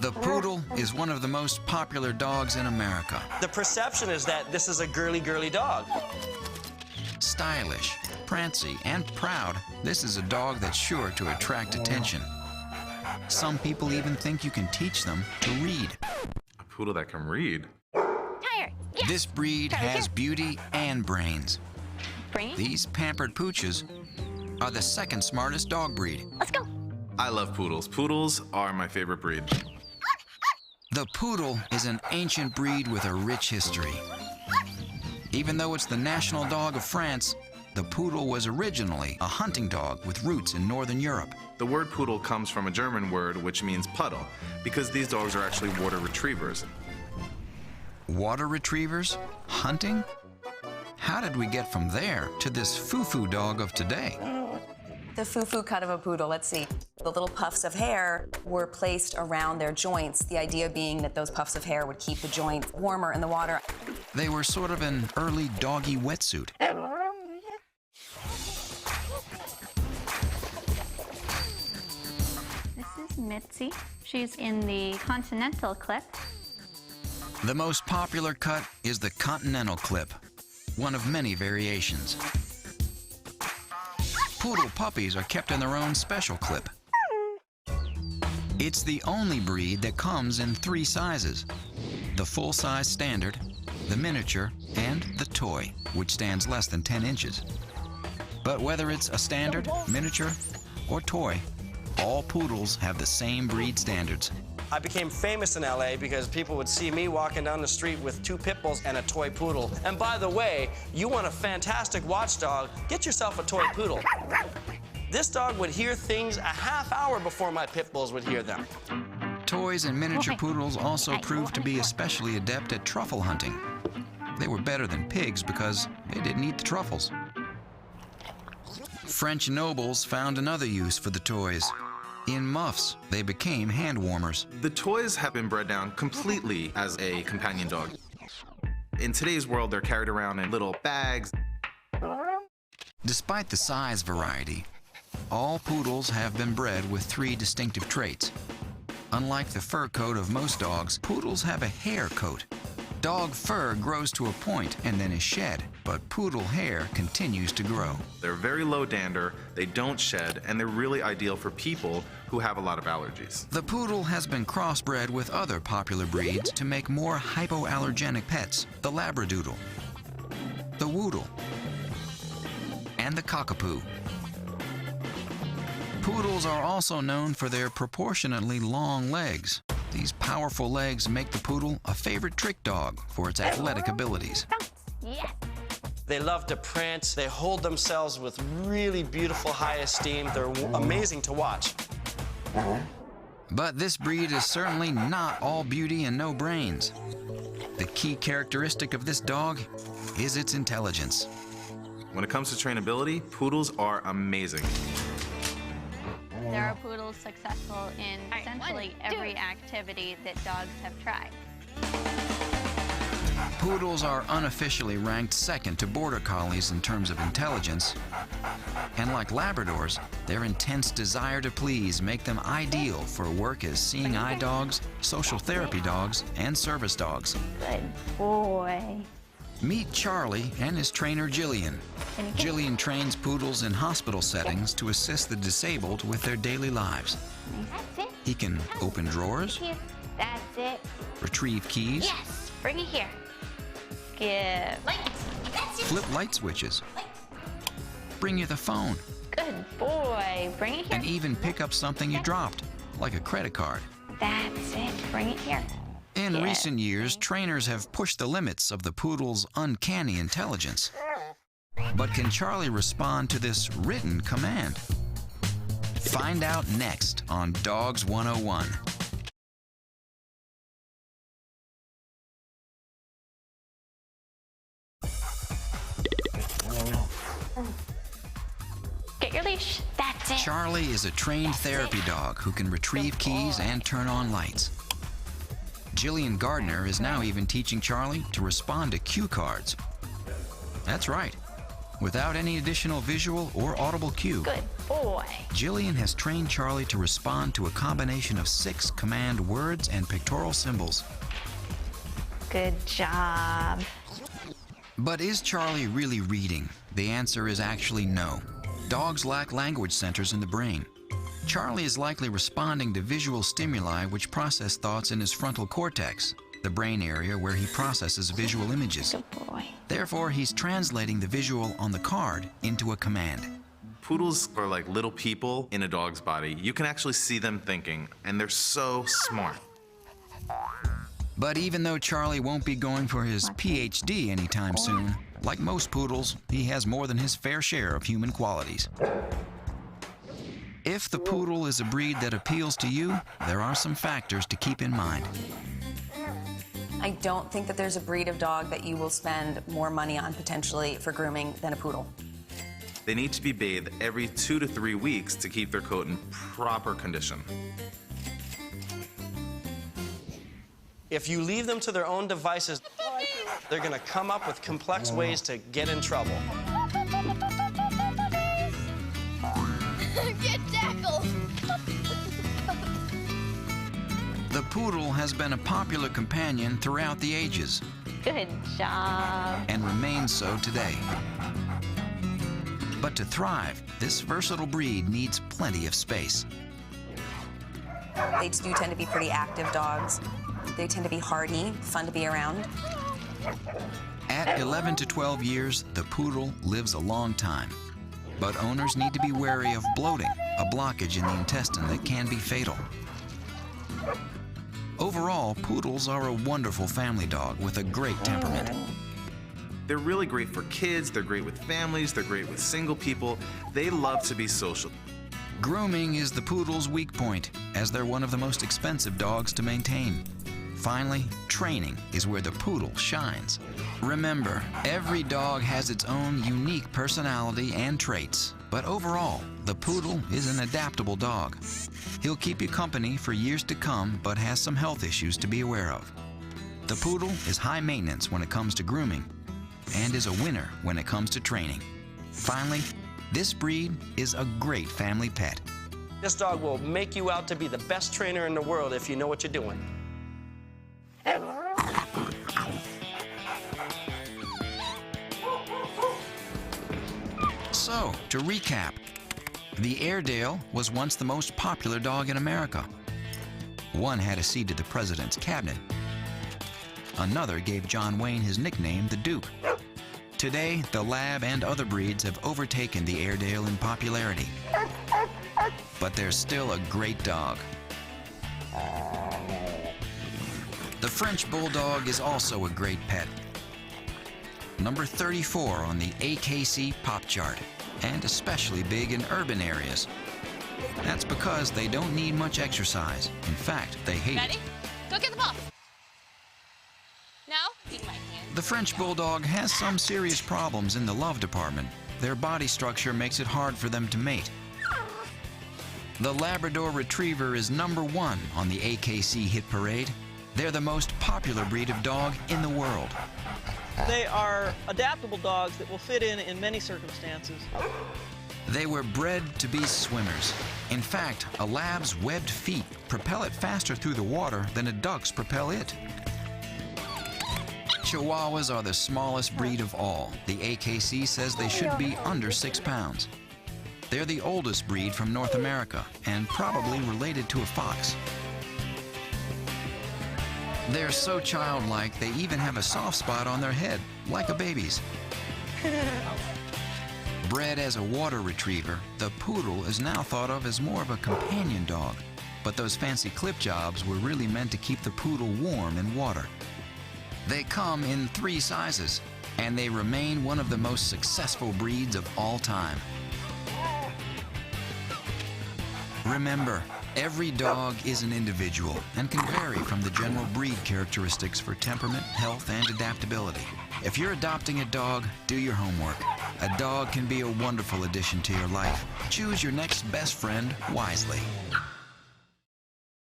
The poodle is one of the most popular dogs in America. The perception is that this is a girly, girly dog. Stylish, prancy, and proud, this is a dog that's sure to attract attention. Some people even think you can teach them to read. A poodle that can read? Tired. Yes. This breed has beauty and brains. Brain? These pampered pooches are the second smartest dog breed. Let's go. I love poodles. Poodles are my favorite breed. The poodle is an ancient breed with a rich history. Even though it's the national dog of France, the poodle was originally a hunting dog with roots in Northern Europe. The word poodle comes from a German word which means puddle, because these dogs are actually water retrievers. Water retrievers? Hunting? How did we get from there to this foo-foo dog of today? The foo-foo cut of a poodle, let's see. The little puffs of hair were placed around their joints, the idea being that those puffs of hair would keep the joints warmer in the water. They were sort of an early doggy wetsuit. This is Mitzi. She's in the Continental clip. The most popular cut is the Continental clip, one of many variations. Poodle puppies are kept in their own special clip. It's the only breed that comes in 3 sizes: the full-size standard, the miniature, and the toy, which stands less than 10 inches. But whether it's a standard, miniature, or toy, all poodles have the same breed standards. I became famous in LA because people would see me walking down the street with 2 pit bulls and a toy poodle. And by the way, you want a fantastic watchdog, get yourself a toy poodle. This dog would hear things a half hour before my pit bulls would hear them. Toys and miniature poodles also proved to be especially adept at truffle hunting. They were better than pigs because they didn't eat the truffles. French nobles found another use for the toys. In muffs, they became hand warmers. The toys have been bred down completely as a companion dog. In today's world, they're carried around in little bags. Despite the size variety, all poodles have been bred with 3 distinctive traits. Unlike the fur coat of most dogs, poodles have a hair coat. Dog fur grows to a point and then is shed, but poodle hair continues to grow. They're very low dander, they don't shed, and they're really ideal for people who have a lot of allergies. The poodle has been crossbred with other popular breeds to make more hypoallergenic pets: the labradoodle, the woodle, and the cockapoo. Poodles are also known for their proportionately long legs. These powerful legs make the poodle a favorite trick dog for its athletic abilities. Yes. They love to prance. They hold themselves with really beautiful high esteem. They're amazing to watch. But this breed is certainly not all beauty and no brains. The key characteristic of this dog is its intelligence. When it comes to trainability, poodles are amazing. There are poodles successful in essentially every activity that dogs have tried. Poodles are unofficially ranked second to border collies in terms of intelligence. And like Labradors, their intense desire to please make them ideal for work as seeing eye dogs, social therapy dogs, and service dogs. Good boy. Meet Charlie and his trainer Jillian. Jillian trains poodles in hospital settings to assist the disabled with their daily lives. That's it. He can open drawers, Here. That's it. retrieve keys, Yes. Bring it here. Give. That's it. flip light switches, bring you the phone, Good boy. Bring it here. and even pick up something you dropped, like a credit card. That's it. Bring it here. In Yeah. recent years, trainers have pushed the limits of the poodle's uncanny intelligence. But can Charlie respond to this written command? Find out next on Dogs 101. Get your leash. That's it. Charlie is a trained therapy dog who can retrieve keys and turn on lights. Jillian Gardner is now even teaching Charlie to respond to cue cards. That's right. Without any additional visual or audible cue, Good boy. Jillian has trained Charlie to respond to a combination of 6 command words and pictorial symbols. Good job. But is Charlie really reading? The answer is actually no. Dogs lack language centers in the brain. Charlie is likely responding to visual stimuli which process thoughts in his frontal cortex, the brain area where he processes visual images. Good boy. Therefore, he's translating the visual on the card into a command. Poodles are like little people in a dog's body. You can actually see them thinking, and they're so smart. But even though Charlie won't be going for his PhD anytime soon, like most poodles, he has more than his fair share of human qualities. If the poodle is a breed that appeals to you, there are some factors to keep in mind. I don't think that there's a breed of dog that you will spend more money on potentially for grooming than a poodle. They need to be bathed every 2 to 3 weeks to keep their coat in proper condition. If you leave them to their own devices, they're gonna come up with complex ways to get in trouble. Get tackled! The poodle has been a popular companion throughout the ages Good job. and remains so today. But to thrive, this versatile breed needs plenty of space. They do tend to be pretty active dogs. They tend to be hardy, fun to be around. At 11 to 12 years, the poodle lives a long time. But owners need to be wary of bloating, a blockage in the intestine that can be fatal. Overall, poodles are a wonderful family dog with a great temperament. They're really great for kids, they're great with families, they're great with single people. They love to be social. Grooming is the poodle's weak point, as they're one of the most expensive dogs to maintain. Finally, training is where the poodle shines. Remember, every dog has its own unique personality and traits, but overall, the poodle is an adaptable dog. He'll keep you company for years to come, but has some health issues to be aware of. The poodle is high maintenance when it comes to grooming, and is a winner when it comes to training. Finally, this breed is a great family pet. This dog will make you out to be the best trainer in the world if you know what you're doing. So, to recap, the Airedale was once the most popular dog in America. One had a seat at the president's cabinet. Another gave John Wayne his nickname, the Duke. Today, the Lab and other breeds have overtaken the Airedale in popularity. But there's still a great dog. The French Bulldog is also a great pet. Number 34 on the AKC Pop Chart, and especially big in urban areas. That's because they don't need much exercise. In fact, they hate Ready? it. Go get the ball. No? Eat my hand. The French Bulldog has some serious problems in the love department. Their body structure makes it hard for them to mate. The Labrador Retriever is number 1 on the AKC hit parade. They're the most popular breed of dog in the world. They are adaptable dogs that will fit in many circumstances. They were bred to be swimmers. In fact, a lab's webbed feet propel it faster through the water than a duck's propel it. Chihuahuas are the smallest breed of all. The AKC says they should be under 6 pounds. They're the oldest breed from North America and probably related to a fox. They're so childlike, they even have a soft spot on their head, like a baby's. Bred as a water retriever, the poodle is now thought of as more of a companion dog. But those fancy clip jobs were really meant to keep the poodle warm in water. They come in 3 sizes, and they remain one of the most successful breeds of all time. Remember, every dog is an individual and can vary from the general breed characteristics for temperament, health, and adaptability. If you're adopting a dog, do your homework. A dog can be a wonderful addition to your life. Choose your next best friend wisely.